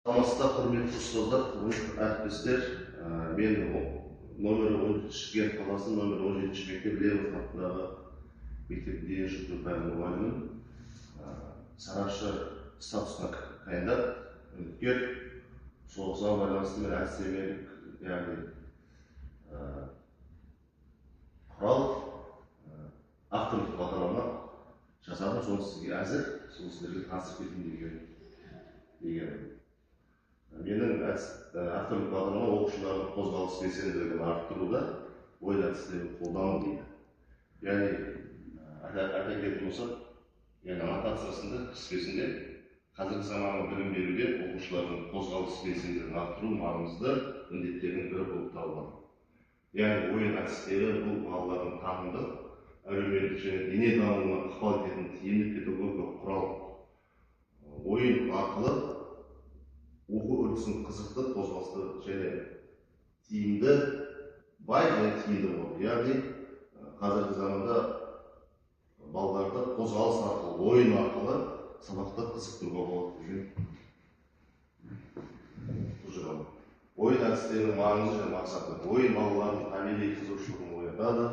Намыста құрметті ұстаздар, құрметті әріптестер, мен номер Шымкент қаласы номер 17 мектеп Левов атындағы мектеп дене шынықтыру пәнінің мұғалімімін. Сарапшы статусына кандидат, үміткер. Соған байланысты мен әдістемелік, яғни құрал, авторлық бағдарлама жасадым. Соны сізге әзір, соны сіздерге таныстырып кетейін деген. Менің авторлық бағдарлама оқушылардың қозғалыс белсенділігін арттыруда ой әдістерін қолдану дейді. Яғни айта кететін болсақ, аннотациясында кіріспесінде қазіргі заманғы білім беруде оқушылардың қозғалыс белсенділігін арттыру маңызды міндеттердің бірі болып табылады. Яғни ойын әдістері бұл балалардың танымдық, әлеуметтік және дене дамуына ықпал ететін тиімді педагогикалық құрал. Ойын арқылы оқу үрдісін қызықты, қозғалысты және тиімді, бай және тиімді болады. Яғни қазіргі заманда балаларды қозғалыс арқылы, ойын арқылы сабақты қызықтыруға болады деген тұжырым. Ойын әдістерінің маңызы және мақсаты. Ойын балалардың табиғи қызығушылығын оятады,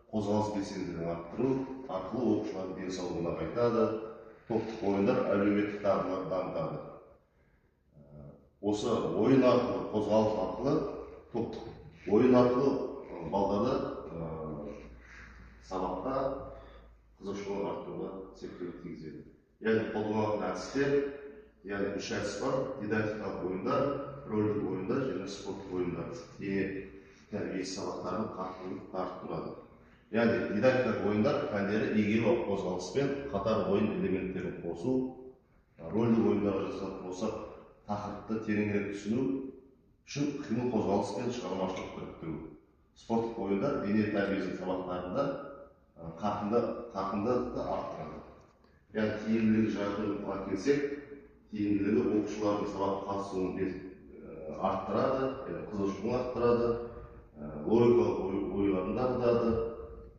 қозғалыс белсенділігін арттыру арқылы оқушылардың денсаулығын нығайтады, топтық ойындар әлеуметтік дағдыларды дамытады. Осы ойын арқылы, қозғалыс арқылы, топтық ойын арқылы балаларды сабақта қызығушылығын арттыруға септігін тигізеді. Яғни қолданылатын әдістер, яғни 3 әдіс бар: дидактикалық ойындар, рөлдік ойындар және спорттық ойындар. Дене тәрбиесі сабақтарын қарқындылықты арттырады. Яғни дидактикалық ойындар пәндері игеру қозғалыспен қатар ойын элементтерін қосу. Рөлдік ойындарға жасайтын болсақ, тақырыпты тереңірек түсіну үшін қимыл қозғалыс пен шығармашылық біріктіру. Спорттық ойындар дене тәрбиесінің сабақтарында қарқындылықты арттырады. Яғни тиімділігі жағынан келсек, тиімділігі оқушылардың сабаққа қатысуын арттырады, қызығушылығын арттырады, логикалық ойларын дамытады,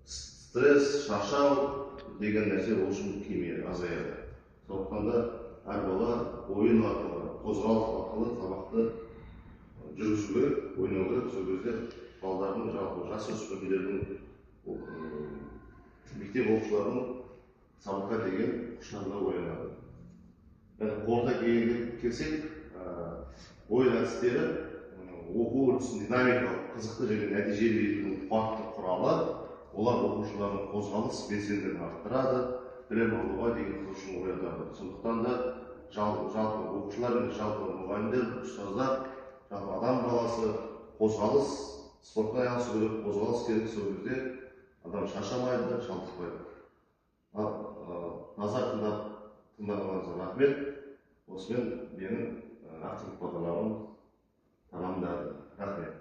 стресс, шаршау деген нәрсе ол үшін кемейеді, азаяды. Сондықтан да әр бала ойын арқылы, қозғалыс арқылы сабақты жүргізу керек, ойнау керек. Сол кезде балалардың, жалпы жасөспірімдердің, мектеп оқушыларының сабаққа деген құштарлығы оянады. Қорыта келсек, ойын әдістері оқу үрдісін динамикалық, қызықты және нәтижелі етудің қуатты құралы. Олар оқушылардың қозғалыс белсенділігін арттырады, білім алуға деген қызығушылығын оятады. Сондықтан да жалпы оқушылар мен жалпы мұғалімдер, ұстаздар, жалпы адам баласы қозғалыс, спортпен айналысу керек, қозғалыс керек. Сол кезде адам шаршамайды, шалдықпайды. Назар тыңдағаныңызға рахмет. Осымен менің авторлық бағдарламам тамамдады. Рахмет.